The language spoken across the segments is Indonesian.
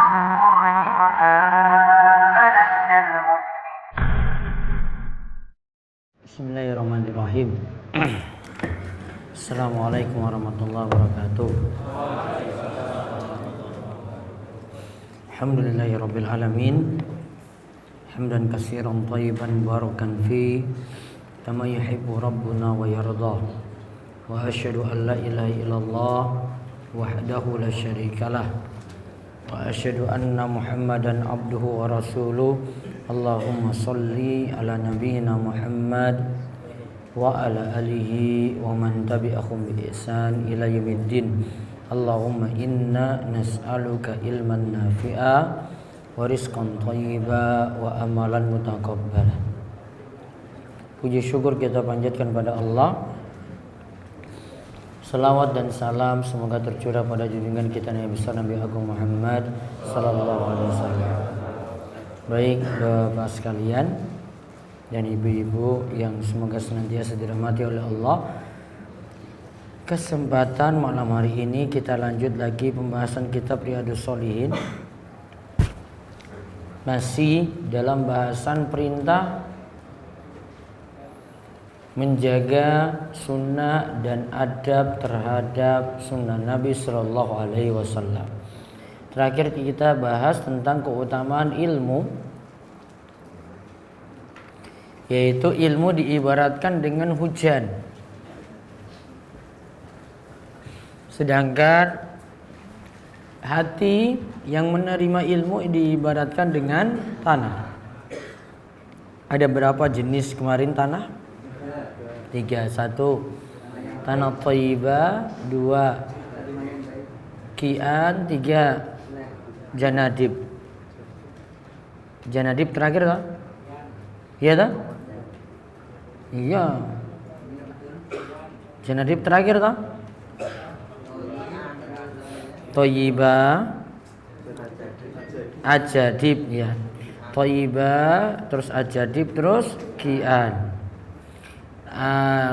Bismillahirrahmanirrahim. Assalamualaikum warahmatullahi wabarakatuh. Alhamdulillahirabbil alamin. Hamdan katsiran thayyiban barakan fi kama yuhibbu rabbuna wa yarda. Wa asyhadu an la ilaha illallah wahdahu la syarikalah. Wa asyhadu anna Muhammadan abduhu wa rasuluh. Allahumma salli ala nabiyyina Muhammad wa ala alihi wa man tabi'ahum bi ihsan ila yaumiddin. Allahumma inna nas'aluka ilman nafi'a wa rizqan thayyiba wa amalan mutaqabbala. Puji syukur kita panjatkan pada Allah. Salawat dan salam semoga tercurah pada junjungan kita Nabi besar Nabi Agung Muhammad sallallahu alaihi wasallam. Baik Bapak sekalian dan ibu-ibu yang semoga senantiasa dirahmati oleh Allah. Kesempatan malam hari ini kita lanjut lagi pembahasan kitab Riyadhus Shalihin. Masih dalam bahasan perintah menjaga sunnah dan adab terhadap sunnah Nabi Sallallahu Alaihi Wasallam. Terakhir kita bahas tentang keutamaan ilmu, yaitu ilmu diibaratkan dengan hujan, sedangkan hati yang menerima ilmu diibaratkan dengan tanah. Ada berapa jenis kemarin tanah? 3. 1. Tanah thayyibah. 2. Ki'an. 3. Janadib. Janadib terakhir tak? Iya tak? Iya. Janadib terakhir tak? Thayyibah, ajadib ya. Thayyibah, terus ajadib, terus ki'an.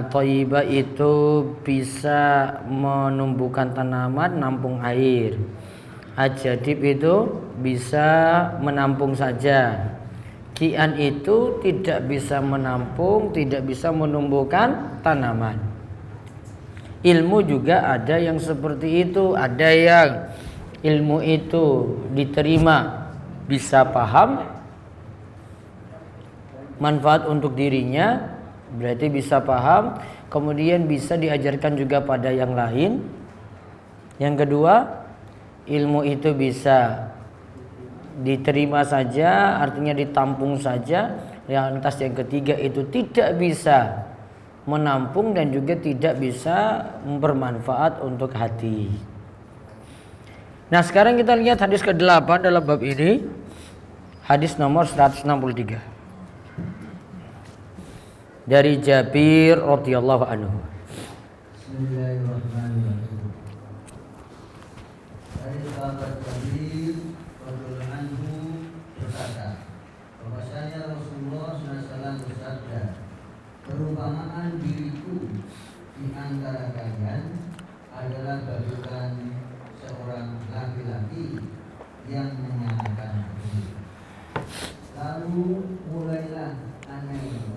Thayyibah itu bisa menumbuhkan tanaman, nampung air. Ajadib itu bisa menampung saja. Ki'an itu tidak bisa menampung, tidak bisa menumbuhkan tanaman. Ilmu juga ada yang seperti itu. Ada yang ilmu itu diterima, bisa paham, manfaat untuk dirinya, berarti bisa paham, kemudian bisa diajarkan juga pada yang lain. Yang kedua, ilmu itu bisa diterima saja, artinya ditampung saja. Lantas yang ketiga itu tidak bisa menampung dan juga tidak bisa bermanfaat untuk hati. Nah, sekarang kita lihat hadis ke-8 dalam bab ini. Hadis nomor 163. Dari Jabir radhiyallahu anhu. Bismillahirrahmanirrahim. Dari sahabat Jabir radhiyallahu anhu berkata, bahwasanya Rasulullah SAW bersabda, perumpamaan diriku di antara kalian adalah bagaikan seorang laki-laki yang menyalakan api. Lalu mulailah aneh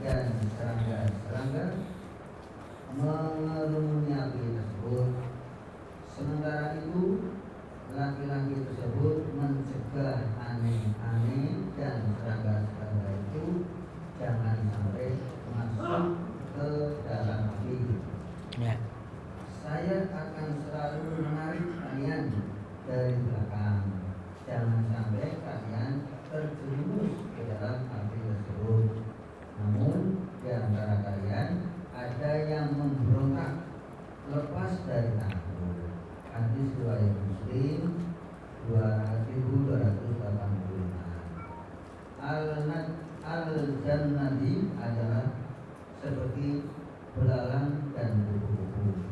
dan serangga mengerumuni api tersebut. Sementara itu laki-laki tersebut mencegah aneh-aneh dan serangga-serangga itu jangan sampai masuk ke dalam api. Ya. Saya akan selalu menarik kalian dari belakang. Jangan sampai kalian terjerumus ke dalam api tersebut. Namun di antara kalian ada yang memberontak lepas dari takut. Hadis riwayat Muslim 2285. Al-Jannati adalah seperti belalang dan kupu-kupu,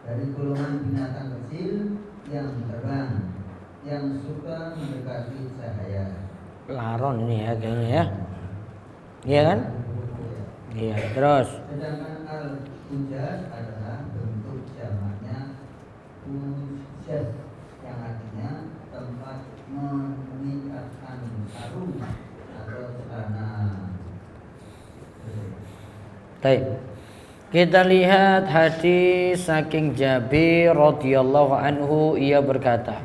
dari golongan binatang kecil yang terbang, yang suka mendekati cahaya. Laron ini ya kayaknya ya. Iya kan? Iya, terus. Sedangkan al-hujjaj adalah bentuk jamaknya hujjaj, yang artinya tempat Baik. Kita lihat hadis saking Jabir radhiyallahu anhu, ia berkata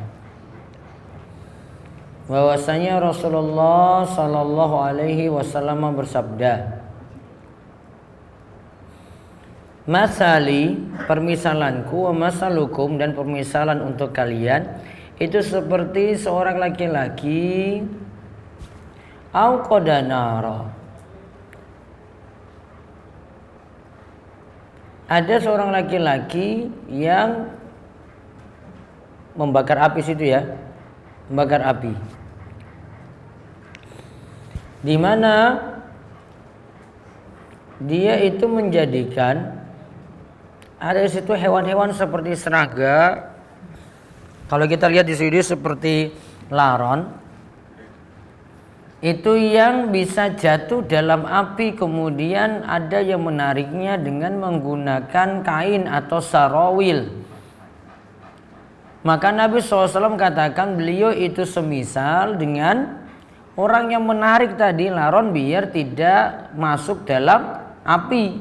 bahwasanya Rasulullah sallallahu alaihi wasallam bersabda, "Masali, permisalanku, wa masalukum, dan permisalan untuk kalian itu seperti seorang laki-laki au qadanara." Ada seorang laki-laki yang membakar api situ ya, membakar api. Di mana dia itu menjadikan ada di situ hewan-hewan seperti serangga. Kalau kita lihat di sini seperti laron. Itu yang bisa jatuh dalam api, kemudian ada yang menariknya dengan menggunakan kain atau sarawil. Maka Nabi SAW katakan beliau itu semisal dengan orang yang menarik tadi laron biar tidak masuk dalam api.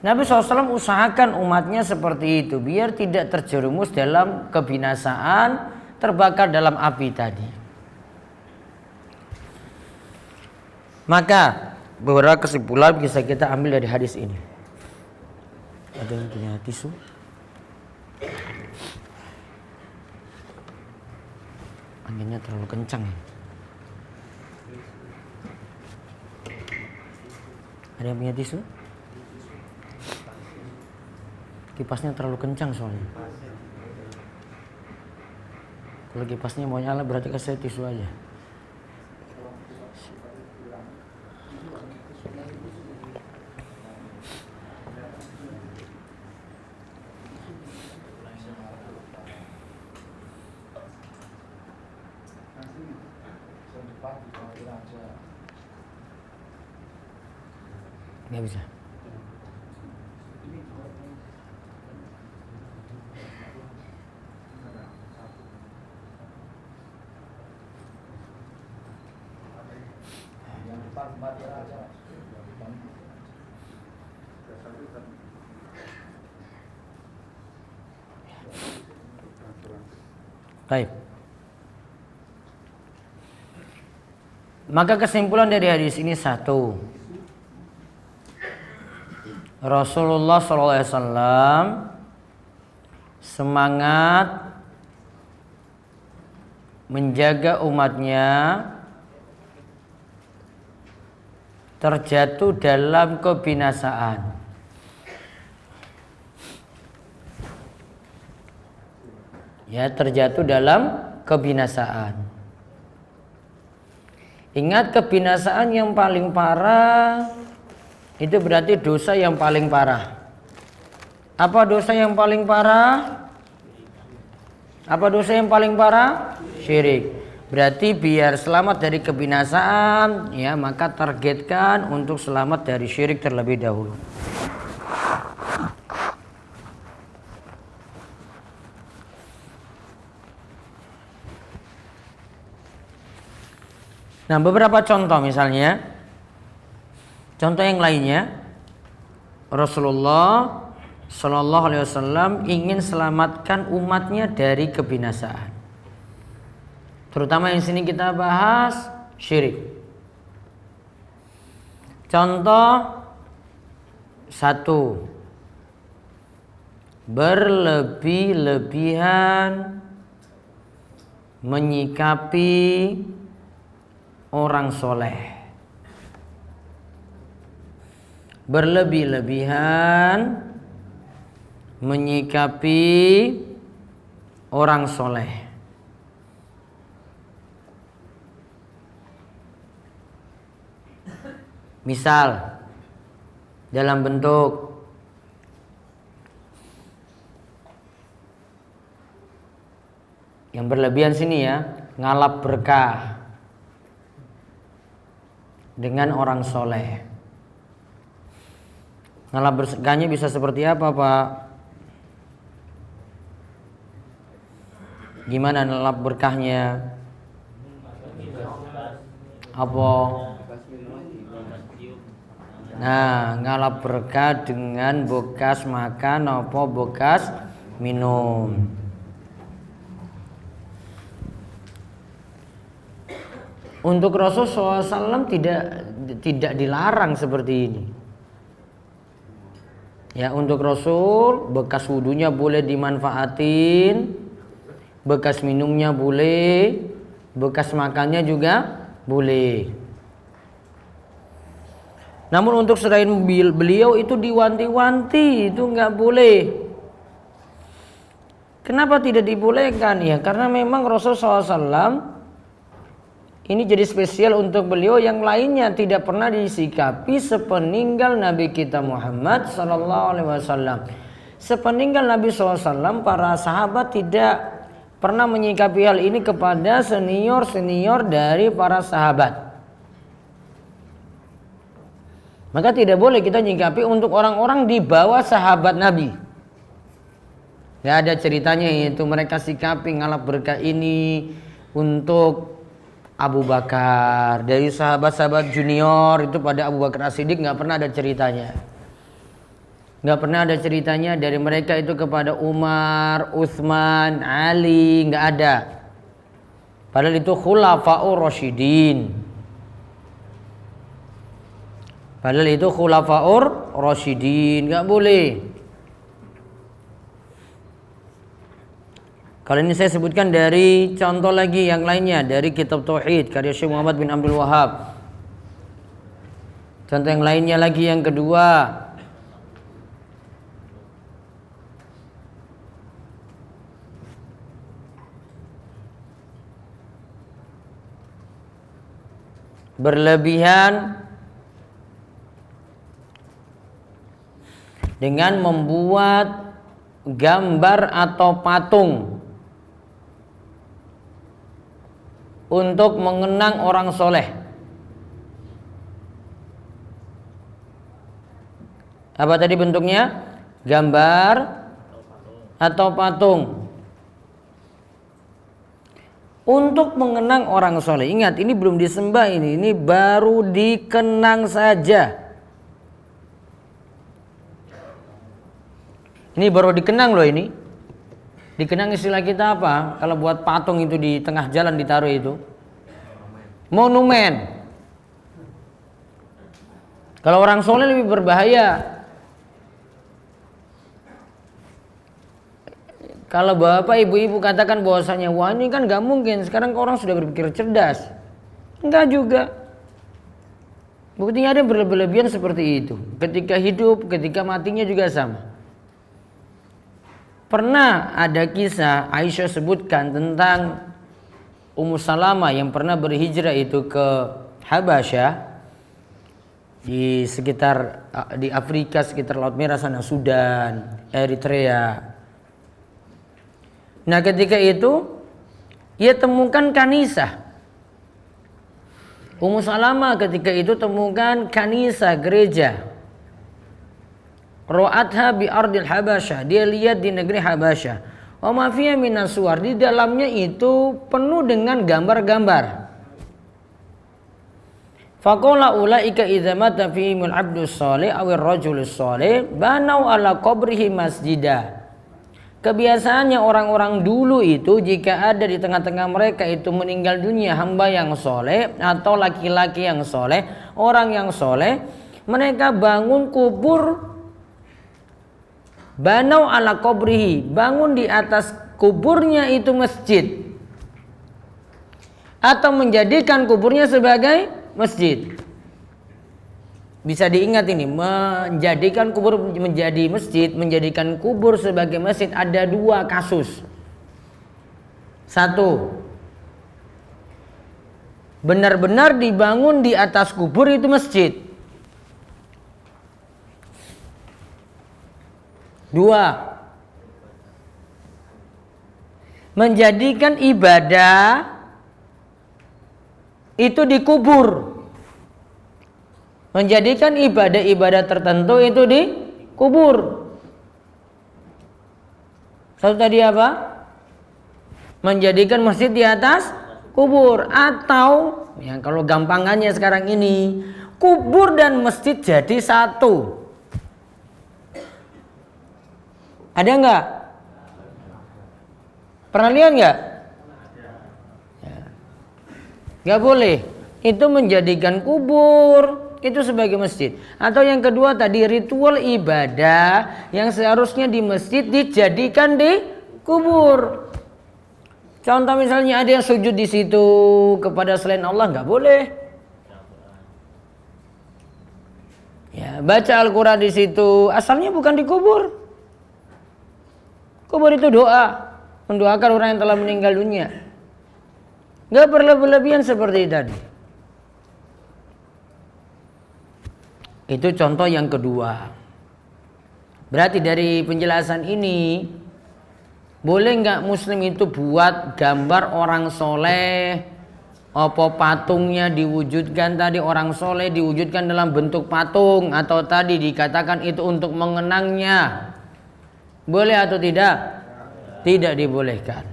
Nabi SAW usahakan umatnya seperti itu biar tidak terjerumus dalam kebinasaan, terbakar dalam api tadi. Maka beberapa kesimpulan bisa kita ambil dari hadis ini. Ada yang punya tisu? Anginnya terlalu kencang. Ada yang punya tisu? Kipasnya terlalu kencang soalnya. Kalau kipasnya mau nyala berarti kasih tisu aja. Nggak bisa. Baik. Maka kesimpulan dari hadis ini satu, Rasulullah SAW semangat menjaga umatnya terjatuh dalam kebinasaan. Ya, terjatuh dalam kebinasaan. Ingat, kebinasaan yang paling parah itu berarti dosa yang paling parah. Apa dosa yang paling parah? Apa dosa yang paling parah? Syirik. Berarti biar selamat dari kebinasaan, ya maka targetkan untuk selamat dari syirik terlebih dahulu. Nah, beberapa contoh misalnya, contoh yang lainnya, Rasulullah Shallallahu Alaihi Wasallam ingin selamatkan umatnya dari kebinasaan. Terutama yang sini kita bahas syirik. Contoh satu, berlebih-lebihan menyikapi orang soleh. Berlebih-lebihan menyikapi orang soleh. Misal dalam bentuk yang berlebihan sini ya, ngalap berkah dengan orang soleh. Ngalap berkahnya bisa seperti apa, Pak? Gimana ngalap berkahnya? Apa? Nah, ngalap berkah dengan bekas makan apa bekas minum. Untuk Rasul SAW tidak dilarang seperti ini. Ya, untuk Rasul bekas wudunya boleh dimanfaatin, bekas minumnya boleh, bekas makannya juga boleh. Namun untuk selain beliau itu diwanti-wanti, itu nggak boleh. Kenapa tidak dibolehkan? Ya karena memang Rasul SAW ini jadi spesial untuk beliau, yang lainnya tidak pernah disikapi sepeninggal Nabi kita Muhammad SAW. Sepeninggal Nabi SAW, para sahabat tidak pernah menyikapi hal ini kepada senior-senior dari para sahabat. Maka tidak boleh kita nyikapi untuk orang-orang di bawah sahabat Nabi. Gak ada ceritanya itu mereka sikapi ngalap berkah ini untuk Abu Bakar, dari sahabat-sahabat junior itu pada Abu Bakar As-Siddiq nggak pernah ada ceritanya. Nggak pernah ada ceritanya dari mereka itu kepada Umar, Utsman, Ali, nggak ada. Padahal itu khulafaur rasyidin. Padahal itu khulafaur rasyidin, nggak boleh. Kalau ini saya sebutkan dari contoh lagi yang lainnya dari kitab Tauhid karya Syekh Muhammad bin Abdul Wahhab. Contoh yang lainnya lagi yang kedua, berlebihan dengan membuat gambar atau patung untuk mengenang orang soleh. Apa tadi bentuknya? Gambar atau patung untuk mengenang orang soleh. Ingat, ini belum disembah, ini baru dikenang saja. Ini baru dikenang loh ini. Dikenang istilah kita apa? Kalau buat patung itu di tengah jalan ditaruh itu monumen. Kalau orang soleh lebih berbahaya. Kalau bapak ibu-ibu katakan bahwasanya wah ini kan gak mungkin, sekarang orang sudah berpikir cerdas. Enggak juga. Buktinya ada berlebihan seperti itu. Ketika hidup, ketika matinya juga sama. Pernah ada kisah Aisyah sebutkan tentang Ummu Salamah yang pernah berhijrah itu ke Habasyah di sekitar di Afrika, sekitar Laut Merah sana, Sudan, Eritrea. Nah, ketika itu ia temukan kanisah. Ummu Salamah ketika itu temukan kanisah, gereja. Ra'atha bi ardil Habasyah, dia lihat di negeri Habasyah. Wa ma fiha minas suwar, di dalamnya itu penuh dengan gambar-gambar. Faqala ulaika idza mata fihimul abdus shalih awir rajulus shalih banau ala qabrihi masjidah. Kebiasaannya orang-orang dulu itu jika ada di tengah-tengah mereka itu meninggal dunia hamba yang soleh atau laki-laki yang soleh, orang yang soleh, mereka bangun kubur. Banau ala qabrihi, bangun di atas kuburnya itu masjid, atau menjadikan kuburnya sebagai masjid. Bisa diingat ini, menjadikan kubur menjadi masjid, menjadikan kubur sebagai masjid ada dua kasus. Satu, benar-benar dibangun di atas kubur itu masjid. Dua, menjadikan ibadah itu dikubur. Menjadikan ibadah-ibadah tertentu itu dikubur. Satu tadi apa? Menjadikan masjid di atas kubur. Atau, ya kalau gampangannya sekarang ini, kubur dan masjid jadi satu. Ada nggak? Pernah lihat nggak? Ya. Nggak boleh. Itu menjadikan kubur itu sebagai masjid. Atau yang kedua tadi, ritual ibadah yang seharusnya di masjid dijadikan di kubur. Contoh misalnya ada yang sujud di situ kepada selain Allah, nggak boleh. Ya, baca Al-Quran di situ, asalnya bukan di kubur. Kubur itu doa, mendoakan orang yang telah meninggal dunia. Nggak berlebihan seperti tadi. Itu contoh yang kedua. Berarti dari penjelasan ini, boleh nggak muslim itu buat gambar orang soleh, apa patungnya diwujudkan tadi orang soleh diwujudkan dalam bentuk patung, atau tadi dikatakan itu untuk mengenangnya, boleh atau tidak? Tidak dibolehkan.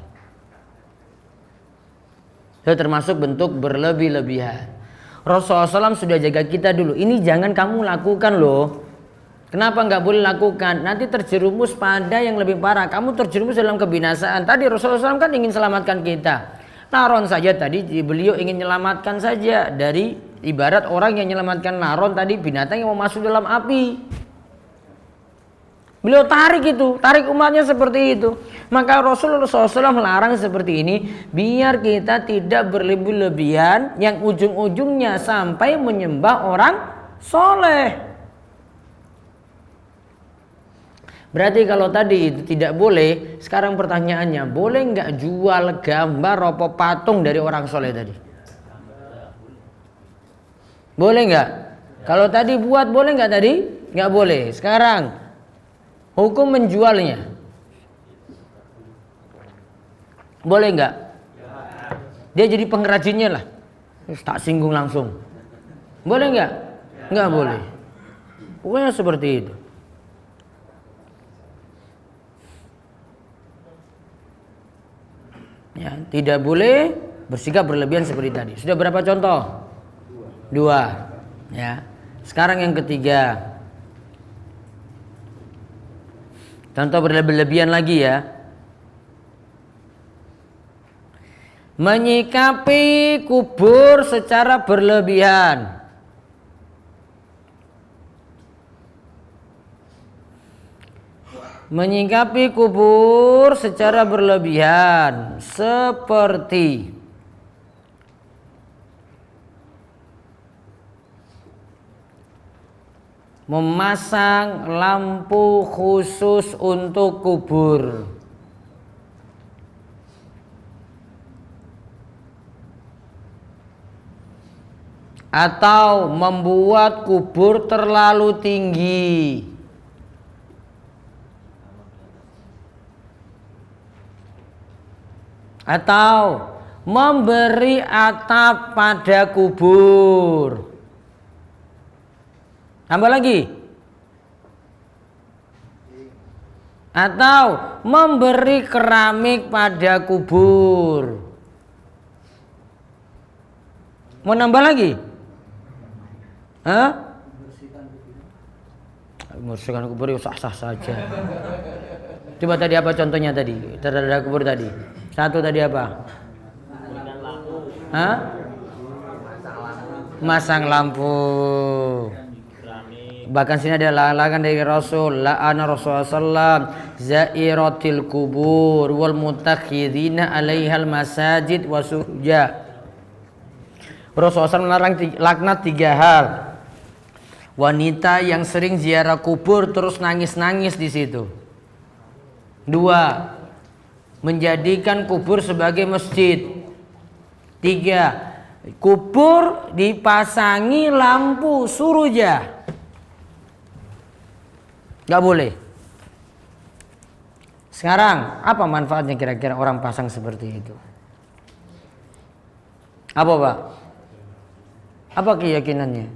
Itu termasuk bentuk berlebih-lebihan. Rasulullah SAW sudah jaga kita dulu. Ini jangan kamu lakukan loh. Kenapa nggak boleh lakukan? Nanti terjerumus pada yang lebih parah. Kamu terjerumus dalam kebinasaan. Tadi Rasulullah SAW kan ingin selamatkan kita. Naron saja tadi beliau ingin menyelamatkan saja dari ibarat orang yang menyelamatkan naron tadi, binatang yang mau masuk dalam api. Beliau tarik umatnya seperti itu. Maka Rasulullah SAW melarang seperti ini biar kita tidak berlebih-lebihan yang ujung-ujungnya sampai menyembah orang soleh. Berarti kalau tadi itu tidak boleh, sekarang pertanyaannya, boleh nggak jual gambar apa patung dari orang soleh tadi? Boleh nggak? Kalau tadi buat boleh nggak tadi? Nggak boleh. Sekarang hukum menjualnya, boleh nggak? Dia jadi pengrajinnya lah, tak singgung langsung. Boleh nggak? Nggak boleh. Pokoknya seperti itu. Ya, tidak boleh bersikap berlebihan seperti tadi. Sudah berapa contoh? Dua. Ya. Sekarang yang ketiga. Contoh berlebihan lagi ya. Menyikapi kubur secara berlebihan. Menyikapi kubur secara berlebihan seperti memasang lampu khusus untuk kubur, atau membuat kubur terlalu tinggi, atau memberi atap pada kubur. Tambah lagi. Atau memberi keramik pada kubur. Mau nambah lagi? Hah? Membersihkan kubur sah-sah saja. Coba tadi apa contohnya tadi? Terhadap kubur tadi. Satu tadi apa? Hah? Masang lampu. Bahkan sini ada larangan dari Rasul, la'ana Rasulullah sallam zairatil kubur wal mutakhidina 'alaihal masajid wasuja. Rasulullah SAW melarang laknat 3 hal. Wanita yang sering ziarah kubur terus nangis-nangis di situ. 2, menjadikan kubur sebagai masjid. 3, kubur dipasangi lampu suruja. Gak boleh. Sekarang apa manfaatnya kira-kira orang pasang seperti itu? Apa Pak? Apa keyakinannya?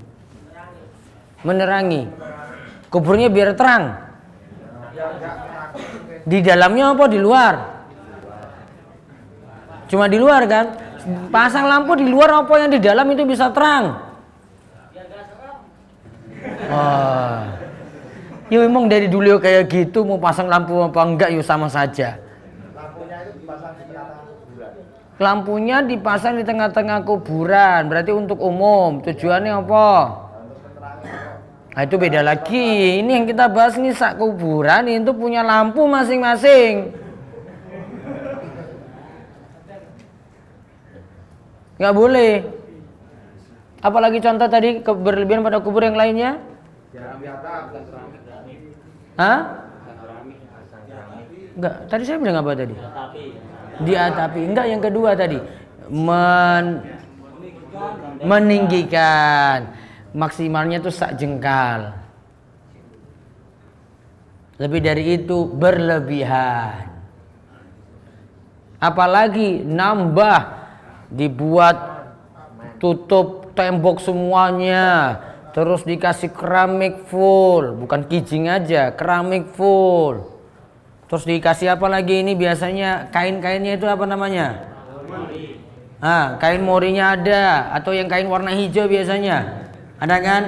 Menerangi. Kuburnya biar terang. Di dalamnya apa di luar? Cuma di luar kan? Pasang lampu di luar apa yang di dalam itu bisa terang? Wah. Ya memang dari dulu kayak gitu, mau pasang lampu apa enggak ya sama saja. Lampunya itu dipasang di tengah-tengah kuburan. Lampunya dipasang di tengah-tengah kuburan, berarti untuk umum. Tujuannya apa? Untuk menerangi. Nah, itu beda lagi. Ini yang kita bahas nih, sak kuburan itu punya lampu masing-masing. Nggak boleh. Apalagi contoh tadi berlebihan pada kubur yang lainnya? Hah? Enggak, tadi saya bilang apa tadi? Diatapi. Enggak, yang kedua tadi meninggikan. Maksimalnya tuh sak jengkal. Lebih dari itu berlebihan. Apalagi nambah, dibuat tutup tembok semuanya, terus dikasih keramik full, bukan kijing aja, keramik full. Terus dikasih apa lagi ini biasanya kain-kainnya itu apa namanya? Kain morinya ada, atau yang kain warna hijau biasanya. Ada kan?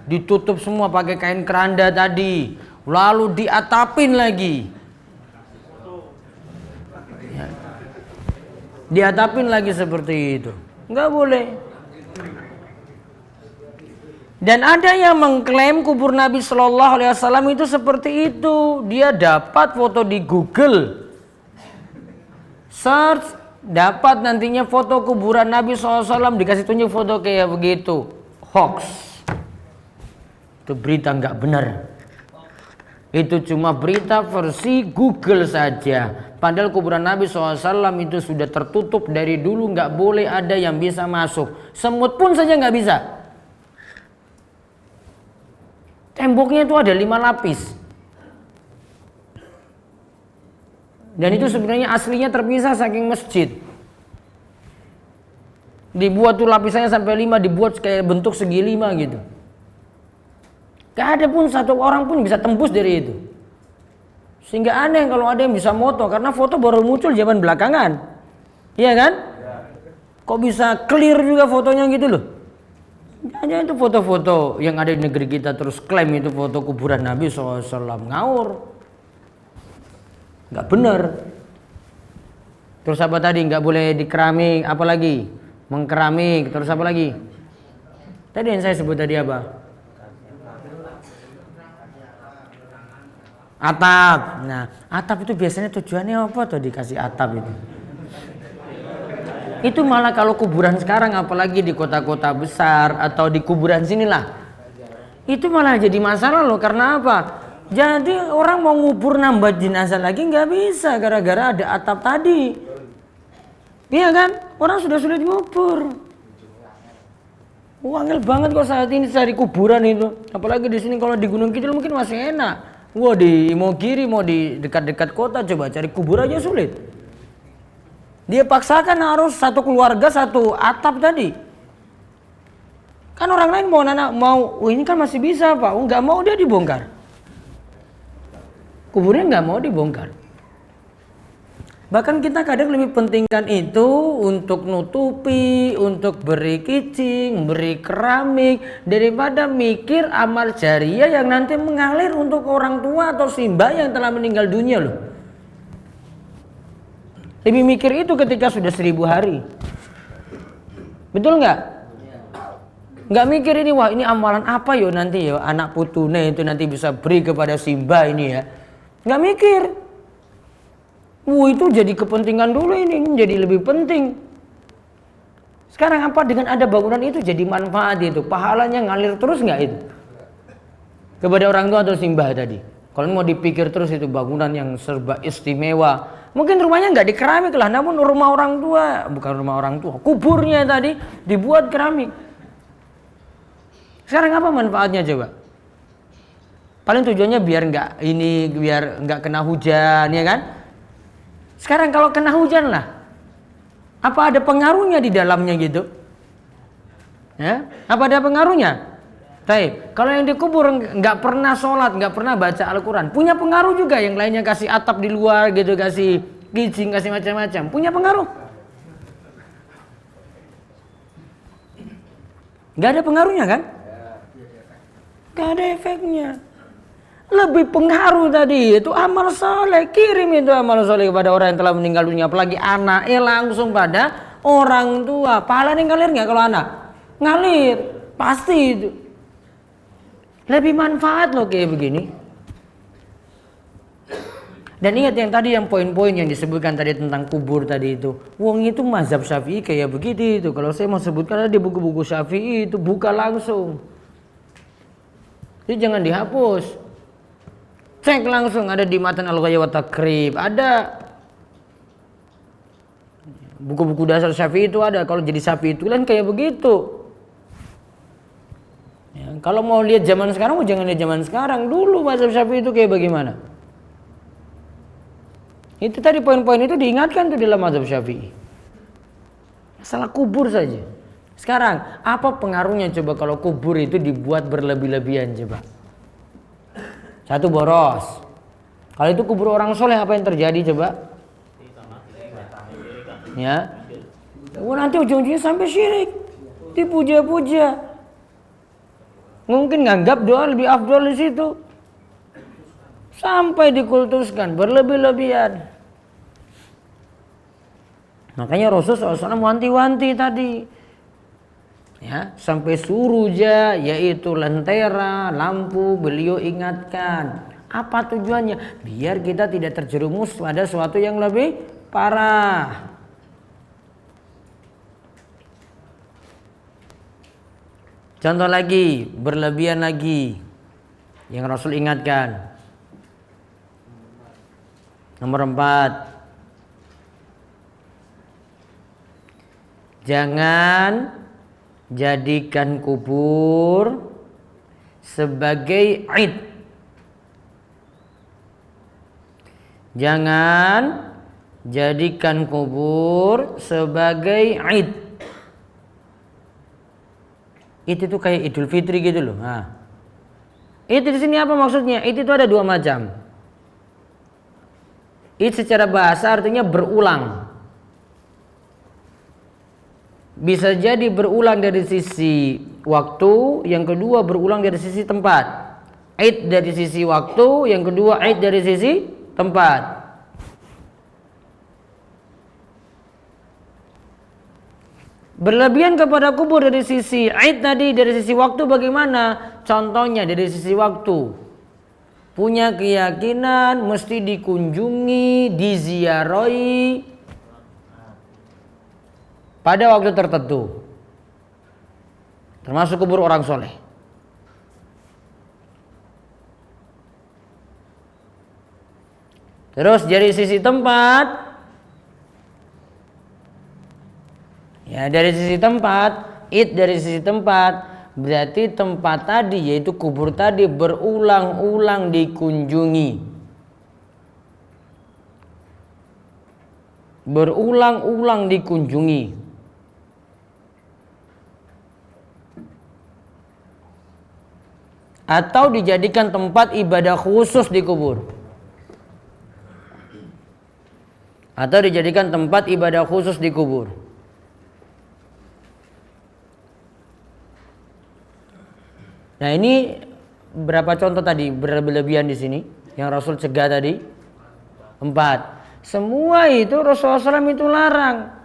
Ditutup semua pakai kain keranda tadi, lalu diatapin lagi. Ya. Diatapin lagi seperti itu. Nggak boleh. Dan ada yang mengklaim kubur Nabi Shallallahu Alaihi Wasallam itu seperti itu. Dia dapat foto di Google, search, dapat nantinya foto kuburan Nabi SAW, dikasih tunjuk foto kayak begitu. Hoax. Itu berita nggak benar. Itu cuma berita versi Google saja. Padahal kuburan Nabi SAW itu sudah tertutup dari dulu, nggak boleh ada yang bisa masuk. Semut pun saja nggak bisa. Temboknya itu ada 5 lapis. Dan itu sebenarnya aslinya terpisah saking masjid. Dibuat tuh lapisannya sampai 5, dibuat kayak bentuk segi 5 gitu. Gak ada pun satu orang pun bisa tembus dari itu. Sehingga aneh kalau ada yang bisa moto, karena foto baru muncul zaman belakangan. Iya kan? Kok bisa clear juga fotonya gitu loh. Jangan itu foto-foto yang ada di negeri kita terus klaim itu foto kuburan Nabi SAW. Ngawur. Gak bener. Terus apa tadi? Gak boleh dikeramik. Apa lagi? Mengkeramik. Terus apa lagi? Tadi yang saya sebut tadi apa? Atap. Nah, atap itu biasanya tujuannya apa tuh dikasih atap itu? Itu malah kalau kuburan sekarang, apalagi di kota-kota besar atau di kuburan sinilah, itu malah jadi masalah loh. Karena apa? Jadi orang mau ngubur nambah jenazah lagi nggak bisa gara-gara ada atap tadi. Iya kan? Orang sudah sulit ngubur. Angel banget kok saat ini cari kuburan itu. Apalagi di sini, kalau di Gunung Kidul mungkin masih enak. Wah, di Imogiri mau di dekat-dekat kota coba cari kubur aja sulit. Dia paksakan harus satu keluarga satu atap tadi. Kan orang lain mau ini kan masih bisa Pak. Nggak mau, dia dibongkar. Kuburnya nggak mau dibongkar. Bahkan kita kadang lebih pentingkan itu untuk nutupi, untuk beri kicing, beri keramik, daripada mikir amal jariah yang nanti mengalir untuk orang tua atau simbah yang telah meninggal dunia loh. Lebih mikir itu ketika sudah 1000 hari. Betul nggak? Nggak mikir ini, wah ini amalan apa yo nanti yo anak putune itu nanti bisa beri kepada simbah ini ya. Nggak mikir. Itu jadi kepentingan dulu, ini jadi lebih penting. Sekarang apa dengan ada bangunan itu jadi manfaat itu, pahalanya ngalir terus nggak itu kepada orang tua atau simbah tadi? Kalau mau dipikir terus itu bangunan yang serba istimewa, mungkin rumahnya nggak dikeramik lah, namun rumah orang tua, bukan rumah orang tua, kuburnya tadi dibuat keramik. Sekarang apa manfaatnya coba? Paling tujuannya biar nggak kena hujan, ya kan? Sekarang kalau kena hujan lah, apa ada pengaruhnya di dalamnya gitu? Ya, apa ada pengaruhnya? Baik, kalau yang dikubur nggak pernah sholat, nggak pernah baca Al-Quran, punya pengaruh juga. Yang lainnya kasih atap di luar gitu, kasih kijing, kasih macam-macam, punya pengaruh? Nggak ada pengaruhnya kan? Gak ada efeknya. Lebih pengaruh tadi itu amal soleh. Kirim itu amal soleh kepada orang yang telah meninggal dunia. Apalagi anak, langsung pada orang tua. Pahala ini ngalir nggak kalau anak? Ngalir, pasti itu. Lebih manfaat loh kayak begini. Dan ingat yang tadi yang poin-poin yang disebutkan tadi tentang kubur tadi itu. Wong itu mazhab Syafi'i kayak begitu itu. Kalau saya mau sebutkan ada di buku-buku Syafi'i itu buka langsung. Jadi jangan dihapus. Cek langsung ada di Matan Al-Ghaya wa Takrib. Ada buku-buku dasar Syafi'i itu ada. Kalau jadi Syafi'i itu kan kayak begitu. Ya, kalau mau lihat zaman sekarang, jangan lihat zaman sekarang. Dulu mazhab Syafi'i itu kayak bagaimana? Itu tadi poin-poin itu diingatkan tuh dalam mazhab Syafi'i. Masalah kubur saja. Sekarang, apa pengaruhnya coba kalau kubur itu dibuat berlebih-lebihan coba? Satu, boros. Kalau itu kubur orang soleh apa yang terjadi coba? Ya. Nanti ujung-ujungnya sampai syirik. Dipuja-puja. Mungkin nganggap doa lebih afdol di situ. Sampai dikultuskan berlebih-lebihan. Makanya Rasulullah SAW wanti-wanti tadi. Ya, sampai suruja yaitu lentera, lampu beliau ingatkan. Apa tujuannya? Biar kita tidak terjerumus pada sesuatu yang lebih parah. Contoh lagi, berlebihan lagi yang Rasul ingatkan. Nomor 4. Jangan jadikan kubur sebagai id. Jangan jadikan kubur sebagai id. Id itu kayak Idul Fitri gitu loh. Nah, id di sini apa maksudnya? Id itu ada 2 macam. Id secara bahasa artinya berulang. Bisa jadi berulang dari sisi waktu, yang kedua berulang dari sisi tempat. Id dari sisi waktu, yang kedua id dari sisi tempat. Berlebihan kepada kubur dari sisi id tadi, dari sisi waktu bagaimana? Contohnya dari sisi waktu. Punya keyakinan mesti dikunjungi, diziarahi pada waktu tertentu, termasuk kubur orang soleh. Terus dari sisi tempat, ya dari sisi tempat, id dari sisi tempat, berarti tempat tadi yaitu kubur tadi berulang-ulang dikunjungi. Berulang-ulang dikunjungi. Atau dijadikan tempat ibadah khusus di kubur. Atau dijadikan tempat ibadah khusus di kubur. Nah, ini berapa contoh tadi berlebihan di sini yang Rasul cegah tadi? 4. Semua itu Rasulullah SAW itu larang.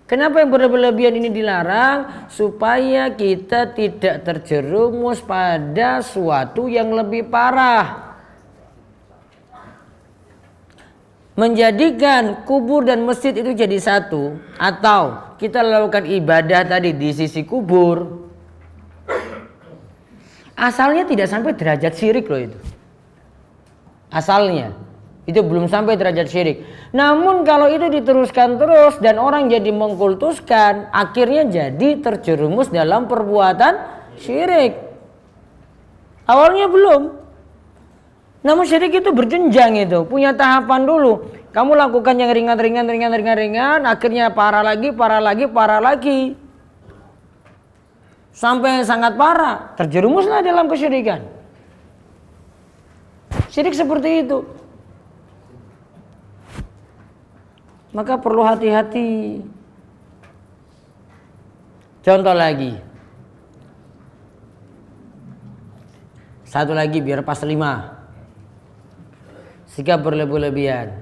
Kenapa yang berlebihan ini dilarang? Supaya kita tidak terjerumus pada suatu yang lebih parah. Menjadikan kubur dan masjid itu jadi satu. Atau kita lakukan ibadah tadi di sisi kubur. Asalnya tidak sampai derajat syirik loh itu. Asalnya. Itu belum sampai derajat syirik. Namun kalau itu diteruskan terus dan orang jadi mengkultuskan, akhirnya jadi terjerumus dalam perbuatan syirik. Awalnya belum. Namun syirik itu berjenjang itu, punya tahapan dulu. Kamu lakukan yang ringan, akhirnya parah lagi. Sampai yang sangat parah, terjerumuslah dalam kesyirikan. Syirik seperti itu. Maka perlu hati-hati. Contoh lagi. Satu lagi biar pas 5. Sikap berlebih-lebihan.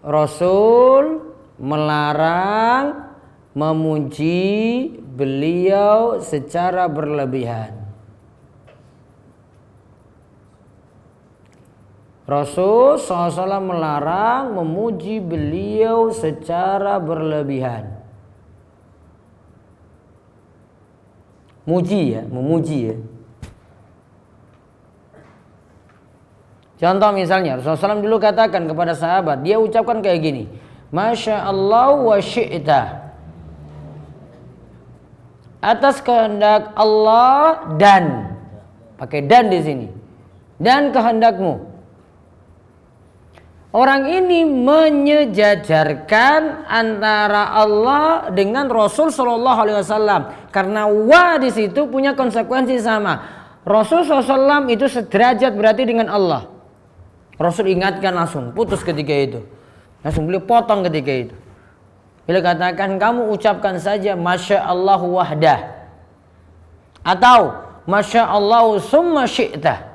Rasul melarang memuji beliau secara berlebihan. Rasul SAW melarang memuji beliau secara berlebihan. Memuji ya. Contoh misalnya Rasulullah SAW dulu katakan kepada sahabat, dia ucapkan kayak gini, Masya Allah wa syi'ta, atas kehendak Allah dan, pakai dan di sini, dan kehendakmu. Orang ini menyejajarkan antara Allah dengan Rasul Shallallahu Alaihi Wasallam karena wa di situ punya konsekuensi sama. Rasul SAW itu sederajat berarti dengan Allah. Rasul ingatkan langsung, putus ketika itu. Langsung beliau potong ketika itu. Beliau katakan kamu ucapkan saja Masya Allah wahdah. Atau Masya Allah summa syi'tah.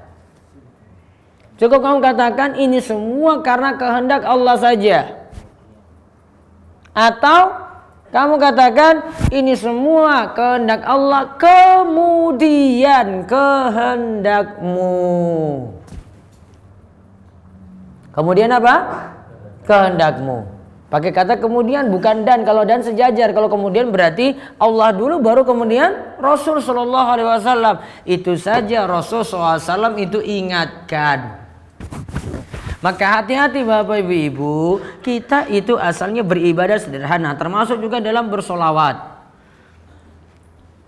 Cukup kamu katakan ini semua karena kehendak Allah saja. Atau kamu katakan ini semua kehendak Allah kemudian kehendakmu. Kemudian apa? Kehendakmu. Pakai kata kemudian bukan dan. Kalau dan sejajar. Kalau kemudian berarti Allah dulu baru kemudian Rasul Shallallahu Alaihi Wasallam. Itu saja Rasul SAW itu ingatkan. Maka hati-hati Bapak Ibu, kita itu asalnya beribadah sederhana. Termasuk juga dalam bersolawat.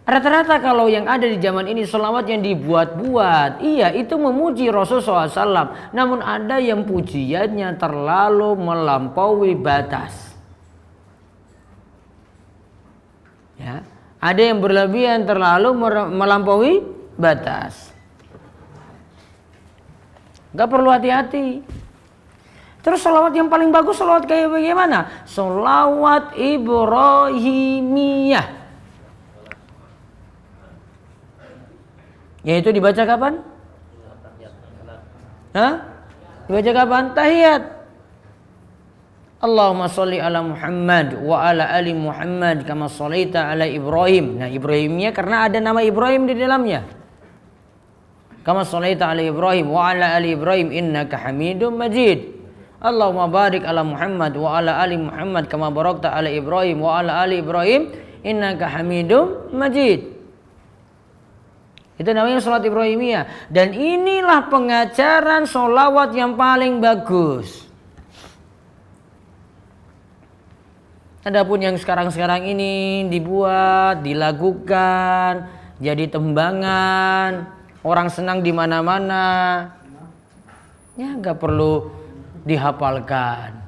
Rata-rata kalau yang ada di zaman ini sholawat yang dibuat-buat, iya itu memuji Rasulullah SAW. Namun ada yang pujiannya terlalu melampaui batas. Ya, ada yang berlebihan terlalu melampaui batas. Gak perlu hati-hati. Terus sholawat yang paling bagus sholawat kayak bagaimana? Sholawat Ibrahimiyah. Yaitu dibaca kapan? Dibaca kapan? Tahiyat. Allahumma sholli ala Muhammad wa ala ali Muhammad kama sholaita ala Ibrahim. Nah, Ibrahimnya karena ada nama Ibrahim di dalamnya. Kama sholaita ala Ibrahim wa ala ali Ibrahim innaka Hamidum Majid. Allahumma barik ala Muhammad wa ala ali Muhammad kama barakta ala Ibrahim wa ala ali Ibrahim innaka Hamidum Majid. Itu namanya sholat Ibrahimiyah. Dan inilah pengajaran sholawat yang paling bagus. Adapun yang sekarang-sekarang ini dibuat, dilakukan, jadi tembangan, orang senang di mana-mana, ya nggak perlu dihafalkan.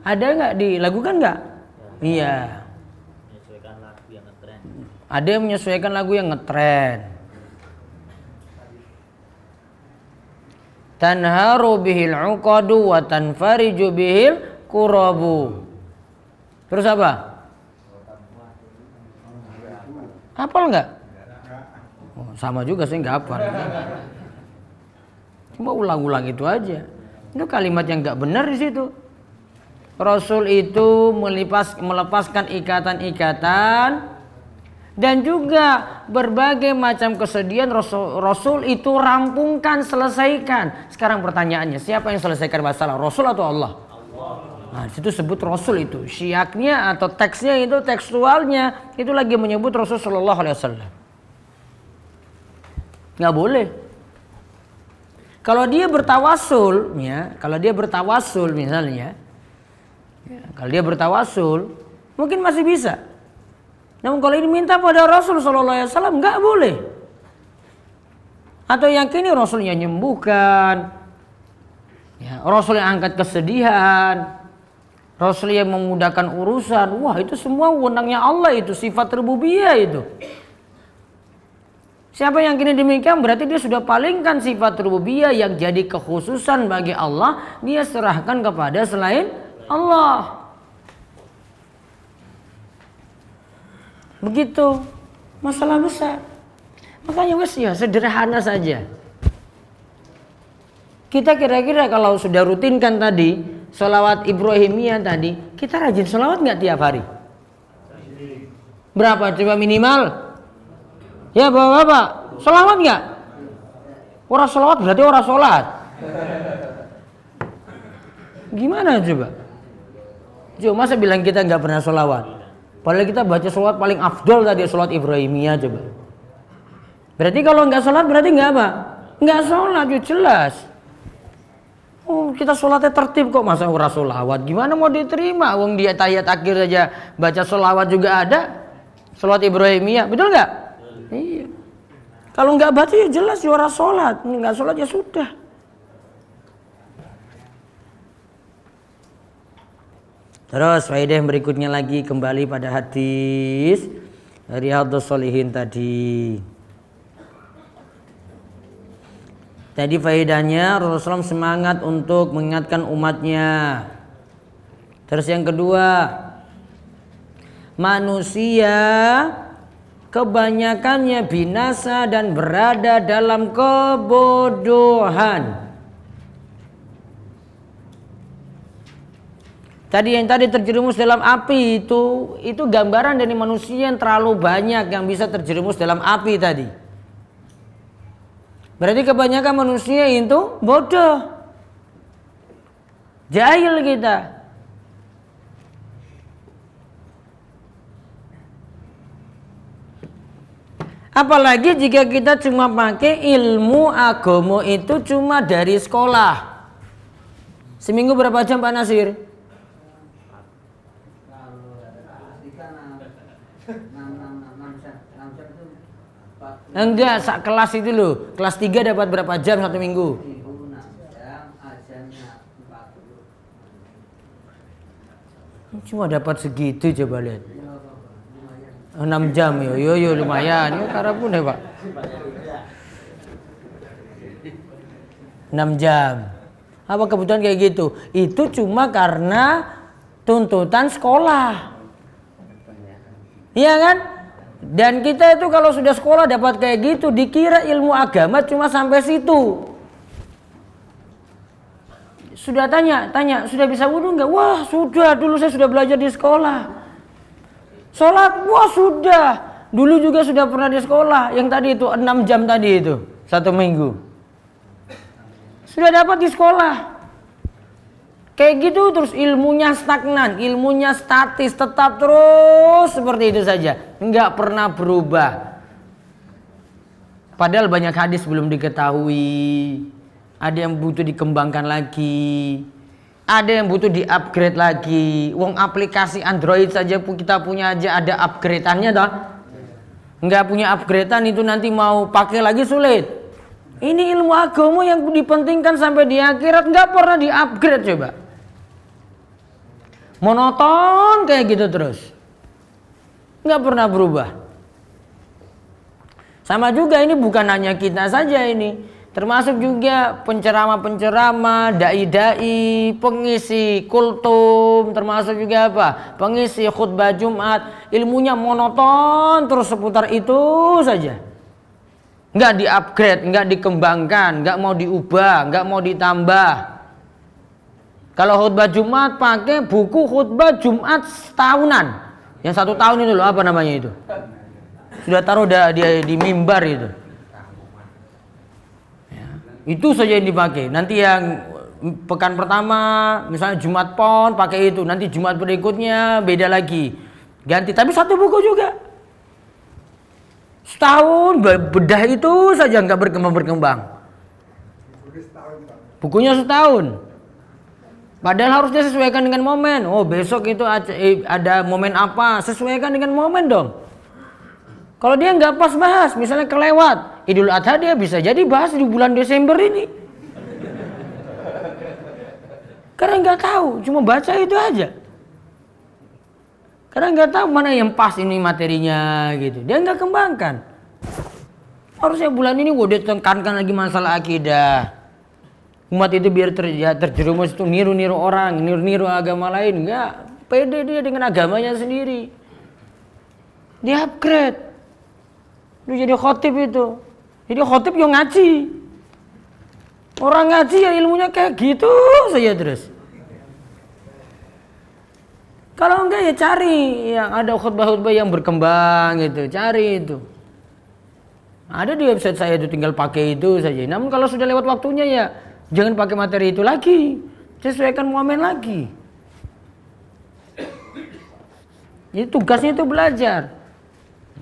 Ada nggak dilakukan nggak? Iya. Ada yang menyesuaikan lagu yang ngetren. Tanharu bihil uqadu wa tanfariju bihil kurabu. Terus apa? Hafal nggak? Oh, sama juga saya nggak hafal. Cuma ulang-ulang itu aja. Itu kalimat yang nggak benar di situ. Rasul itu melepaskan ikatan-ikatan. Dan juga berbagai macam kesedihan Rasul itu rampungkan, selesaikan. Sekarang pertanyaannya, siapa yang selesaikan masalah? Rasul atau Allah? Nah, situ sebut Rasul itu. Syiaknya atau teksnya itu, tekstualnya itu lagi menyebut Rasul Sallallahu Alaihi Wasallam. Nggak boleh. Kalau dia bertawasul, ya, kalau dia bertawasul misalnya, ya, kalau dia bertawasul, mungkin masih bisa. Namun kalau ini minta pada Rasul Sallallahu Alaihi Wasallam nggak boleh. Atau yakini Rasul yang menyembuhkan, ya, Rasul yang angkat kesedihan, Rasul yang memudahkan urusan. Wah, itu semua wewenangnya Allah, itu sifat rububiyah itu. Siapa yang kini demikian berarti dia sudah palingkan sifat rububiyah yang jadi kekhususan bagi Allah, dia serahkan kepada selain Allah. Begitu. Masalah besar. Makanya wes ya sederhana saja. Kita kira-kira kalau sudah rutinkan tadi sholawat Ibrahimiyah tadi, kita rajin sholawat nggak tiap hari? Berapa coba minimal? Ya bapak-bapak, sholawat nggak? Orang sholawat berarti orang sholat. Gimana coba? Coba masa bilang kita nggak pernah sholawat? Padahal kita baca sholawat paling afdol tadi sholawat Ibrahimiyah coba. Berarti kalau nggak sholat berarti nggak apa? Nggak sholat, ya jelas. Oh kita sholatnya tertib kok, masa ora sholawat? Gimana mau diterima? Wong dia tahiyat akhir saja baca sholawat juga ada. Sholawat Ibrahimiyah, betul nggak? Iya. Kalau nggak baca ya jelas ya ora sholat. Nggak sholat ya sudah. Terus faedah yang berikutnya lagi kembali pada hadis Riyadhus Shalihin tadi. Tadi faedahnya Rasulullah SAW semangat untuk mengingatkan umatnya. Terus yang kedua, manusia kebanyakannya binasa dan berada dalam kebodohan. Tadi yang tadi terjerumus dalam api itu gambaran dari manusia yang terlalu banyak yang bisa terjerumus dalam api tadi. Berarti kebanyakan manusia itu bodoh. Jahil kita. Apalagi jika kita cuma pakai ilmu agama itu cuma dari sekolah. Seminggu berapa jam Pak Nasir? Enggak, sak kelas itu loh. Kelas 3 dapat berapa jam satu minggu? Cuma dapat segitu coba lihat. 6 jam yo lumayan. Yo karena pun ya Pak. 6 jam. Apa kebutuhan kayak gitu? Itu cuma karena tuntutan sekolah. Iya kan? Dan kita itu kalau sudah sekolah dapat kayak gitu, dikira ilmu agama cuma sampai situ. Sudah tanya, sudah bisa wudu enggak? Wah sudah, dulu saya sudah belajar di sekolah. Sholat, wah sudah. Dulu juga sudah pernah di sekolah. Yang tadi itu 6 jam tadi itu, 1 minggu. Sudah dapat di sekolah. Kayak gitu terus ilmunya stagnan, ilmunya statis, tetap terus seperti itu saja, nggak pernah berubah. Padahal banyak hadis belum diketahui, ada yang butuh dikembangkan lagi, ada yang butuh di-upgrade lagi. Wong aplikasi Android saja kita punya aja ada upgrade-annya dah. Nggak punya upgrade-an itu nanti mau pakai lagi sulit. Ini ilmu agama yang dipentingkan sampai di akhirat nggak pernah di-upgrade coba. Monoton kayak gitu terus, nggak pernah berubah. Sama juga ini bukan hanya kita saja ini, termasuk juga penceramah-penceramah, dai-dai, pengisi kultum, termasuk juga apa? Pengisi khutbah Jumat, ilmunya monoton terus seputar itu saja. Nggak di-upgrade, nggak dikembangkan, nggak mau diubah, nggak mau ditambah. Kalau khutbah Jumat pakai buku khutbah Jumat setahunan. Yang 1 tahun itu loh, apa namanya itu? Sudah taruh di mimbar itu. Ya, itu saja yang dipakai. Nanti yang pekan pertama misalnya Jumat Pon pakai itu. Nanti Jumat berikutnya beda lagi. Ganti, tapi 1 buku juga. Setahun bedah itu saja nggak berkembang. Bukunya setahun. Padahal harusnya sesuaikan dengan momen. Oh besok itu ada momen apa? Sesuaikan dengan momen dong. Kalau dia nggak pas bahas, misalnya kelewat Idul Adha, dia bisa jadi bahas di bulan Desember ini. Karena nggak tahu, cuma baca itu aja. Karena nggak tahu mana yang pas ini materinya gitu. Dia nggak kembangkan. Harusnya bulan ini udah tekankan lagi masalah akidah. Umat itu biar terjerumus itu niru-niru orang, niru-niru agama lain. Enggak, pede dia dengan agamanya sendiri. Dia upgrade. Lu jadi khotib itu. Jadi khotib yang ngaji. Orang ngaji ya ilmunya kayak gitu saja terus. Kalau enggak ya cari yang ada khutbah-khutbah yang berkembang gitu, cari itu. Ada di website saya itu, tinggal pakai itu saja. Namun kalau sudah lewat waktunya ya jangan pakai materi itu lagi. Sesuaikan momen lagi. Jadi tugasnya itu belajar.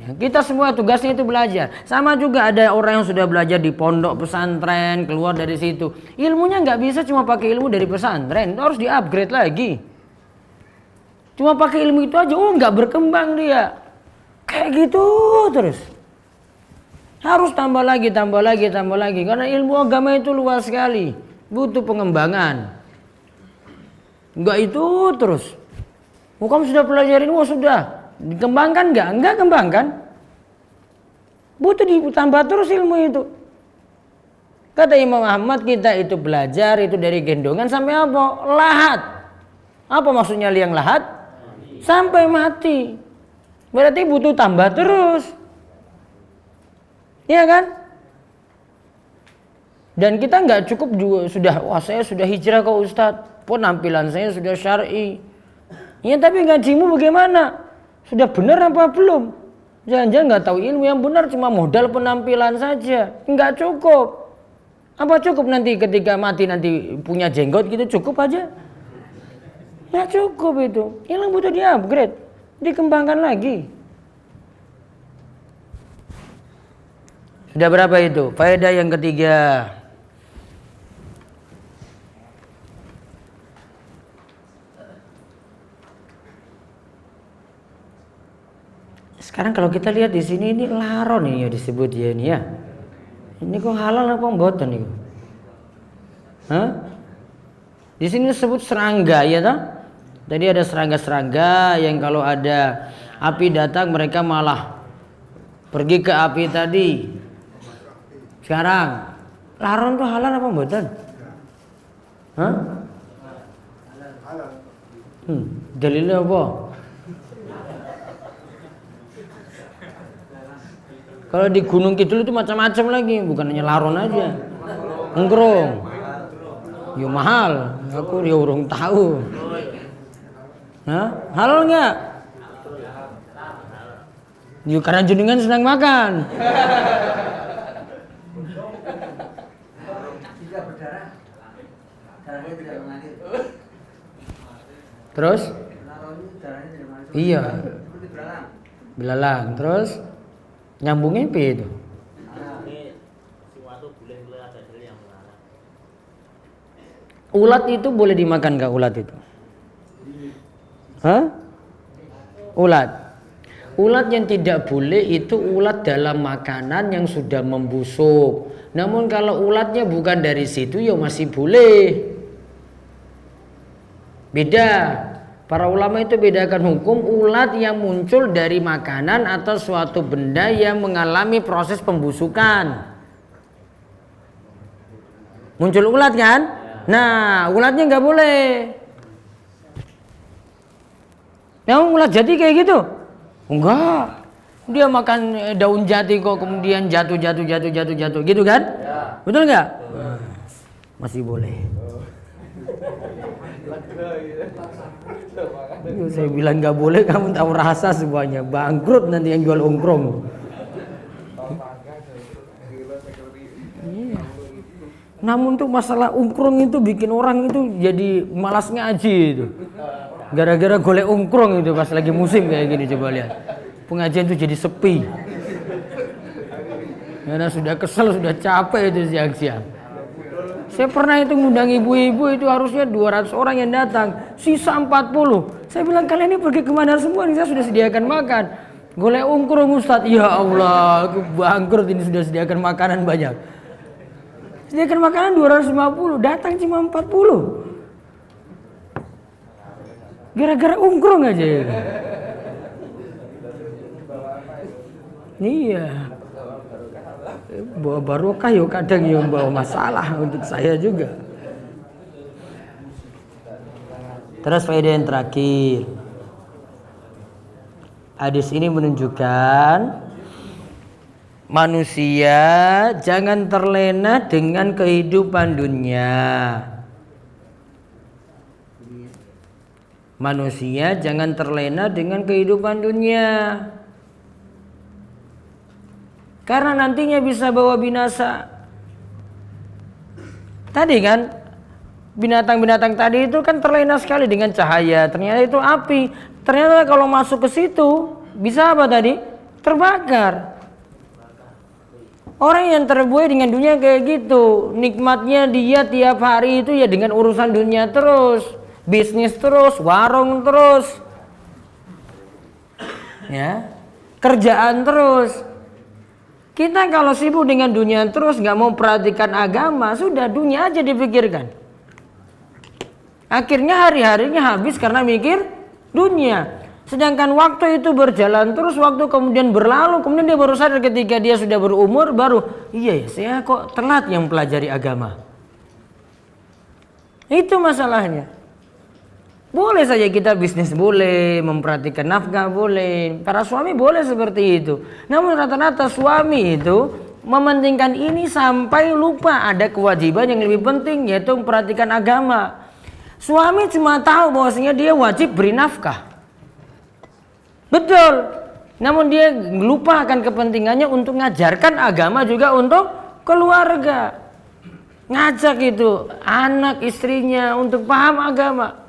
Ya, kita semua tugasnya itu belajar. Sama juga ada orang yang sudah belajar di pondok pesantren, keluar dari situ. Ilmunya nggak bisa cuma pakai ilmu dari pesantren, harus di-upgrade lagi. Cuma pakai ilmu itu aja, nggak berkembang dia. Kayak gitu terus. Harus tambah lagi. Karena ilmu agama itu luas sekali. Butuh pengembangan. Enggak itu terus. Kamu sudah pelajarin, sudah. Dikembangkan enggak? Enggak kembangkan. Butuh ditambah terus ilmu itu. Kata Imam Ahmad, kita itu belajar itu dari gendongan sampai apa? Lahat. Apa maksudnya liang lahat? Sampai mati. Berarti butuh tambah terus. Iya kan? Dan kita nggak cukup juga saya sudah hijrah ke Ustadz, penampilan saya sudah syar'i. Ya tapi ngajimu bagaimana? Sudah benar apa belum? Jangan-jangan nggak tahu ilmu yang benar, cuma modal penampilan saja. Nggak cukup. Apa cukup nanti ketika mati nanti punya jenggot gitu cukup aja? Nggak cukup itu. Ilmu butuh di-upgrade, dikembangkan lagi. Sudah berapa itu? Faedah yang ketiga. Sekarang kalau kita lihat di sini ini laron nih ya disebut ya ini ya. Ini kok halal apa mboten nih? Hah? Di sini disebut serangga ya toh? Tadi ada serangga-serangga yang kalau ada api datang mereka malah pergi ke api tadi. Sekarang laron tuh halal apa mboten? Hah? Dalilnya apa? Kalau di Gunung Kidul itu macam-macam lagi, bukan hanya laron aja. Ungkrong. Yo mahal, aku ya urung tahu. Hah? Halal enggak? Yo karena jenengan senang makan. Tidak berdarah, darahnya tidak mengalir. Terus? Darahnya tidak mengalir. Iya. Seperti belalang. Belalang. Terus nyambungnya apa itu? Ulat itu boleh dimakan nggak ulat itu? Hah? Ulat. Ulat yang tidak boleh itu ulat dalam makanan yang sudah membusuk. Namun kalau ulatnya bukan dari situ ya masih boleh. Beda. Para ulama itu bedakan hukum ulat yang muncul dari makanan atau suatu benda yang mengalami proses pembusukan. Muncul ulat kan? Nah, ulatnya nggak boleh. Yang ulat jati kayak gitu? Enggak. Dia makan daun jati kok kemudian jatuh gitu kan? Betul nggak? Masih boleh. Saya bilang nggak boleh, kamu tahu rasa semuanya, bangkrut nanti yang jual ungkrong. Namun tuh masalah ungkrong itu bikin orang itu jadi malas ngaji itu. Gara-gara golek ungkrong itu pas lagi musim kayak gini, coba lihat. Pengajian itu jadi sepi. Karena sudah kesel, sudah capek itu siang-siang. Saya pernah itu ngundang ibu-ibu itu harusnya 200 orang yang datang, sisa 40. Saya bilang kalian ini pergi kemana semua? Ini saya sudah sediakan makan. Golek ungkrong Ustadz. Ya Allah, aku bangkrut ini sudah sediakan makanan banyak. Sediakan makanan 250, datang cuma 40. Gara-gara ungkrong aja ya. Iya. Bawa barokah yuk kadang yang bawa masalah untuk saya juga. Terus faedah yang terakhir. Hadis ini menunjukkan manusia jangan terlena dengan kehidupan dunia. Manusia jangan terlena dengan kehidupan dunia. Karena nantinya bisa bawa binasa. Tadi kan binatang-binatang tadi itu kan terlena sekali dengan cahaya. Ternyata itu api. Ternyata kalau masuk ke situ bisa apa tadi? Terbakar. Orang yang terbuai dengan dunia kayak gitu. Nikmatnya dia tiap hari itu ya dengan urusan dunia terus. Bisnis terus, warung terus. Ya. Kerjaan terus. Kita kalau sibuk dengan dunia terus nggak mau perhatikan agama, sudah dunia aja dipikirkan. Akhirnya hari-harinya habis karena mikir dunia. Sedangkan waktu itu berjalan terus, waktu kemudian berlalu, kemudian dia baru sadar ketika dia sudah berumur, baru iya ya saya kok telat yang pelajari agama. Itu masalahnya. Boleh saja kita bisnis boleh, memperhatikan nafkah boleh, para suami boleh seperti itu. Namun rata-rata suami itu mementingkan ini sampai lupa ada kewajiban yang lebih penting, yaitu memperhatikan agama. Suami cuma tahu bahwasanya dia wajib beri nafkah. Betul. Namun dia lupa akan kepentingannya untuk mengajarkan agama juga untuk keluarga. Ngajak itu anak istrinya untuk paham agama.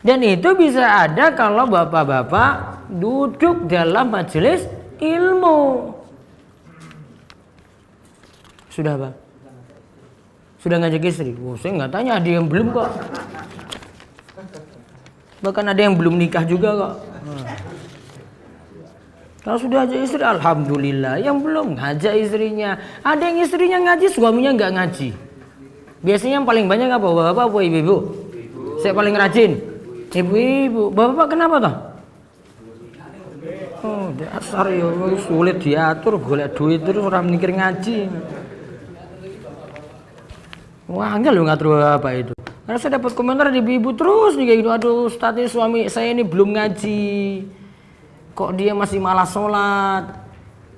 Dan itu bisa ada kalau bapak-bapak duduk dalam majelis ilmu. Sudah Pak? Sudah ngajak istri? Oh, saya nggak tanya, ada yang belum kok. Bahkan ada yang belum nikah juga kok. Kalau sudah ngajak istri, alhamdulillah. Yang belum ngajak istrinya. Ada yang istrinya ngaji, suaminya nggak ngaji. Biasanya yang paling banyak apa? Bapak apa ibu-ibu? Saya paling rajin. Ibu-ibu, bapak kenapa toh? Oh, dasar ya sulit diatur, golek duit terus orang mikir ngaji. Wah, enggak lo ngatur bapak itu. Karena saya dapat komentar di ibu terus nih kayak gitu. Aduh, Ustaz ini suami saya ini belum ngaji. Kok dia masih malas sholat?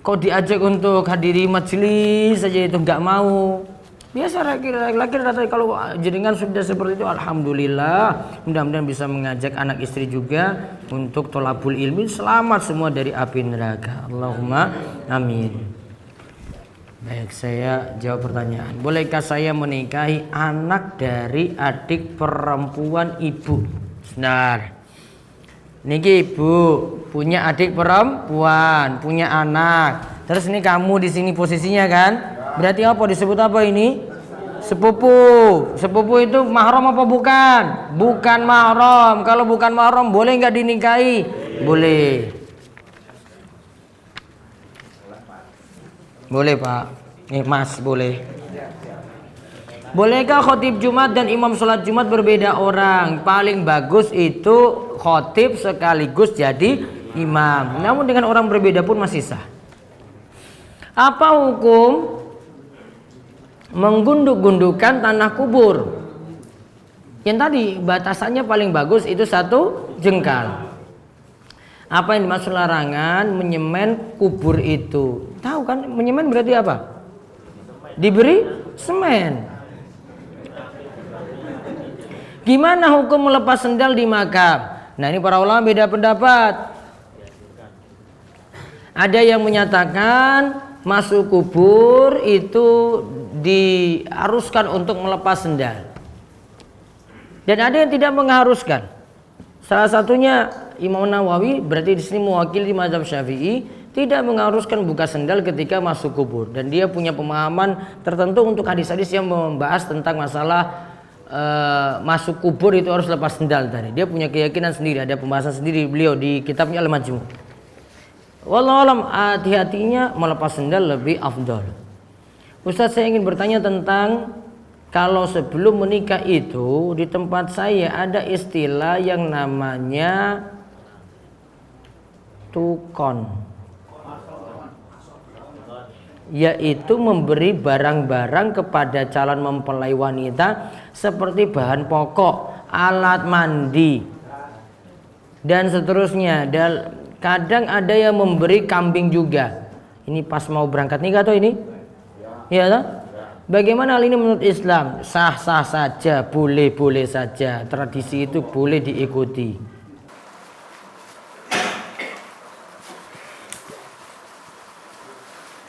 Kok diajak untuk hadiri majelis saja itu nggak mau. Biasa laki-laki rata kalau jenengan sudah seperti itu, alhamdulillah. Mudah-mudahan bisa mengajak anak istri juga untuk tholabul ilmi, selamat semua dari api neraka. Allahumma amin. Baik, saya jawab pertanyaan. Bolehkah saya menikahi anak dari adik perempuan ibu? Benar. Niki ibu punya adik perempuan, punya anak. Terus ini kamu di sini posisinya kan? Berarti apa disebut apa ini? Sepupu. Sepupu itu mahram apa bukan? Bukan mahram. Kalau bukan mahram boleh nggak dinikahi? Boleh. Boleh Pak. Mas boleh. Bolehkah khotib Jumat dan imam sholat Jumat berbeda orang? Paling bagus itu khotib sekaligus jadi imam. Namun dengan orang berbeda pun masih sah. Apa hukum menggunduk-gundukan tanah kubur? Yang tadi batasannya paling bagus itu 1 jengkal. Apa yang dimaksud larangan menyemen kubur itu? Tahu kan menyemen berarti apa? Diberi semen. Gimana hukum melepas sendal di makam? Nah ini para ulama beda pendapat. Ada yang menyatakan masuk kubur itu diharuskan untuk melepas sendal. Dan ada yang tidak mengharuskan. Salah satunya Imam Nawawi, berarti di sini mewakili mazhab Syafi'i, tidak mengharuskan buka sendal ketika masuk kubur. Dan dia punya pemahaman tertentu untuk hadis-hadis yang membahas tentang masalah masuk kubur itu harus lepas sendal tadi. Dia punya keyakinan sendiri, ada pembahasan sendiri beliau di kitabnya Al-Majmu'. Wallahu alam, hati-hatinya melepas sendal lebih afdal. Ustaz, saya ingin bertanya tentang kalau sebelum menikah itu di tempat saya ada istilah yang namanya tukon, yaitu memberi barang-barang kepada calon mempelai wanita seperti bahan pokok, alat mandi, dan seterusnya. Dan kadang ada yang memberi kambing juga. Ini pas mau berangkat nikah atau ini? Iya toh? Bagaimana hal ini menurut Islam? Sah-sah saja, boleh-boleh saja. Tradisi itu boleh diikuti.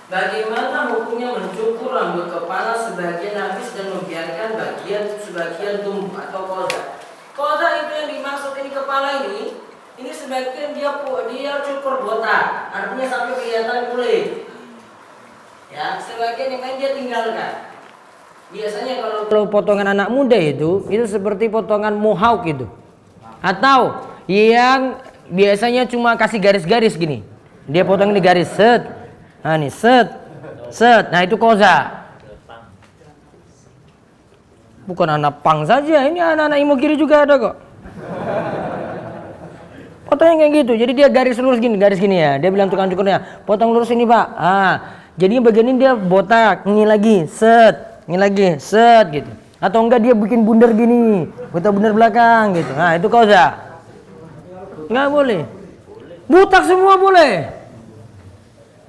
Bagaimana hukumnya mencukur rambut kepala sebagian habis dan membiarkan sebagian tumbuh atau koza? Koza itu yang dimaksud ini kepala ini sebagian dia cukur botak, artinya sampai kelihatan kulit. Ya, sebagian yang lain dia tinggalkan. Biasanya kalau potongan anak muda itu seperti potongan mohawk itu. Atau yang biasanya cuma kasih garis-garis gini. Dia potong ini garis set. Nah, ini set. Nah, itu koza. Bukan anak pang saja, ini anak-anak imogiri juga ada kok. Potongnya kayak gitu. Jadi dia garis lurus gini, garis gini ya. Dia bilang tukang cukurnya, potong lurus ini, Pak. Jadi bagian ini dia botak, ini lagi, set, gitu. Atau enggak dia bikin bundar gini, buta bundar belakang gitu. Nah, itu koza. Enggak boleh. Botak semua boleh.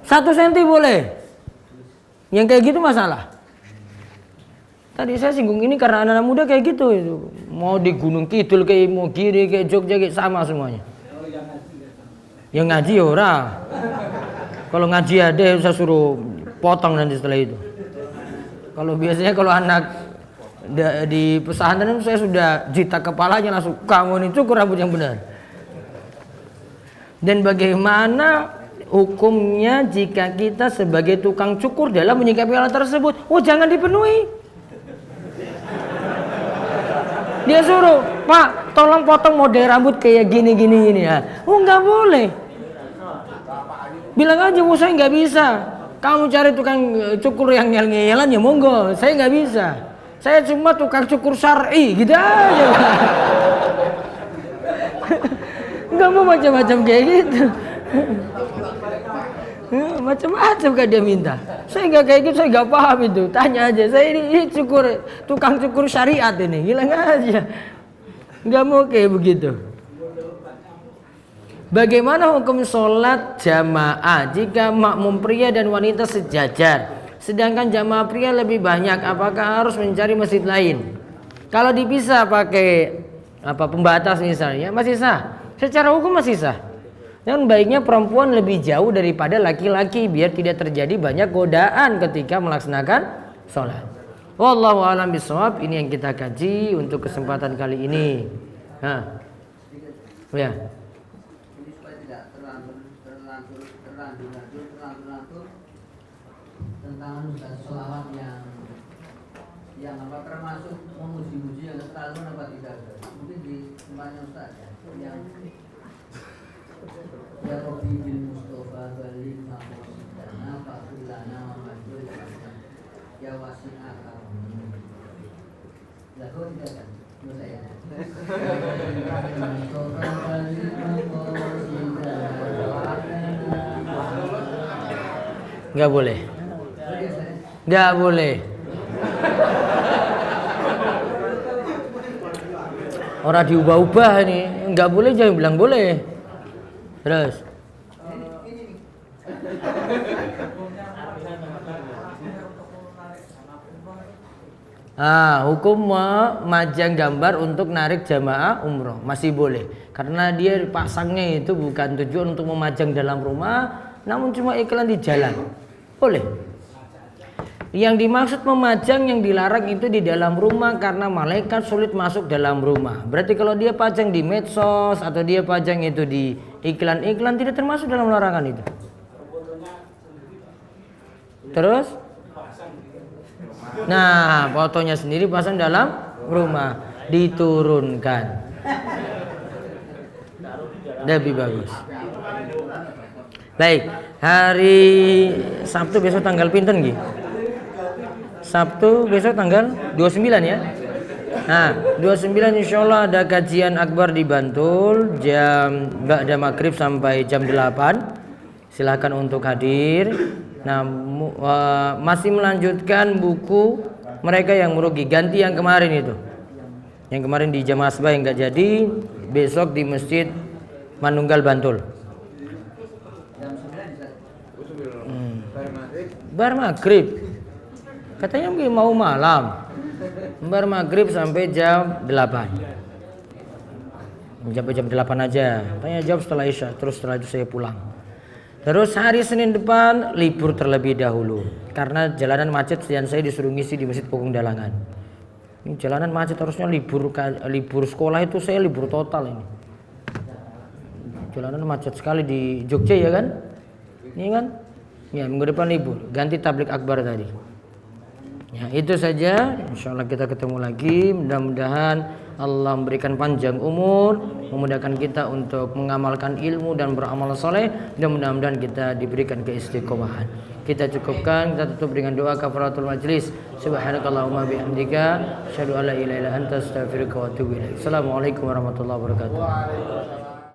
1 senti boleh. Yang kayak gitu masalah. Tadi saya singgung ini karena anak-anak muda kayak gitu itu. Mau di Gunung Kidul kayak mau kiri kayak Jogja kayak sama semuanya. Yang ngaji ya ora. Kalau ngaji ada saya suruh potong nanti setelah itu. Kalau biasanya kalau anak di pesantren saya sudah jitak kepalanya langsung kamu ini cukur rambut yang benar. Dan bagaimana hukumnya jika kita sebagai tukang cukur dalam menyikapi hal tersebut? Oh, jangan dipenuhi. Dia suruh, Pak, tolong potong model rambut kayak gini ya. Oh, nggak boleh. Bilang aja, saya nggak bisa. Kamu cari tukang cukur yang ngel-ngelan ya monggo. Saya nggak bisa. Saya cuma tukang cukur syar'i, gitu aja. Nggak mau macam-macam kayak gitu. Macam-macam kan dia minta. Saya nggak kayak gitu, saya nggak paham itu. Tanya aja, saya ini tukang cukur syariat ini, bilang aja. Nggak mau kayak begitu. Bagaimana hukum sholat jamaah jika makmum pria dan wanita sejajar, sedangkan jamaah pria lebih banyak? Apakah harus mencari masjid lain? Kalau dipisah pakai pembatas misalnya, masih sah. Secara hukum masih sah. Dan baiknya perempuan lebih jauh daripada laki-laki biar tidak terjadi banyak godaan ketika melaksanakan sholat. Wallahu a'lam bishawab. Ini yang kita kaji untuk kesempatan kali ini. Ya. Ini supaya tidak terlanjur tentang sholawat yang termasuk memuji-muji yang terlalu tidak. Mungkin di tempatnya Ustaz yang ya Rabbi bil Mustafa balik maqasidana fa'ulana wa majul ya wasi'ah kamu. Lah kok tidak kan? Menurut saya. Nggak boleh. Nggak boleh. Orang diubah-ubah ini. Nggak boleh jangan bilang boleh. Terus. Hukum memajang gambar untuk narik jamaah umroh masih boleh. Karena dia pasangnya itu bukan tujuan untuk memajang dalam rumah, namun cuma iklan di jalan. Boleh. Yang dimaksud memajang yang dilarang itu di dalam rumah karena malaikat sulit masuk dalam rumah. Berarti kalau dia pajang di medsos atau dia pajang itu di iklan-iklan tidak termasuk dalam larangan itu. Terus? Nah, fotonya sendiri pasang dalam rumah, diturunkan. Lebih bagus. Baik, hari Sabtu besok tanggal pinten nggih? Sabtu besok tanggal 29 ya. Nah, 29 insyaallah ada kajian akbar di Bantul jam ba'da maghrib sampai jam 8. Silakan untuk hadir. Nah, masih melanjutkan buku mereka yang merugi, ganti yang kemarin itu. Yang kemarin di Jamaah Asbah yang enggak jadi, besok di Masjid Manunggal Bantul. bar maghrib. Katanya mungkin mau malam. Bar maghrib sampai jam 8. Sampai jam 8 aja. Tanya jawab setelah Isya. Terus setelah itu saya pulang. Terus hari Senin depan libur terlebih dahulu. Karena jalanan macet dan saya disuruh ngisi di Masjid Pogung Dalangan. Ini jalanan macet harusnya libur sekolah itu saya libur total ini. Jalanan macet sekali di Jogja ya kan? Ini kan? Ya minggu depan libur. Ganti tablik akbar tadi. Ya itu saja. Insyaallah kita ketemu lagi. Mudah-mudahan Allah memberikan panjang umur, memudahkan kita untuk mengamalkan ilmu dan beramal soleh, dan mudah-mudahan kita diberikan keistiqomahan. Kita cukupkan, kita tutup dengan doa kafaratul majlis. Subhanakallahumma bihamdika, asyhadu an la ilaha illa anta, astaghfiruka wa atubu ilaik. Assalamualaikum warahmatullahi wabarakatuh. Waalaikumsalam.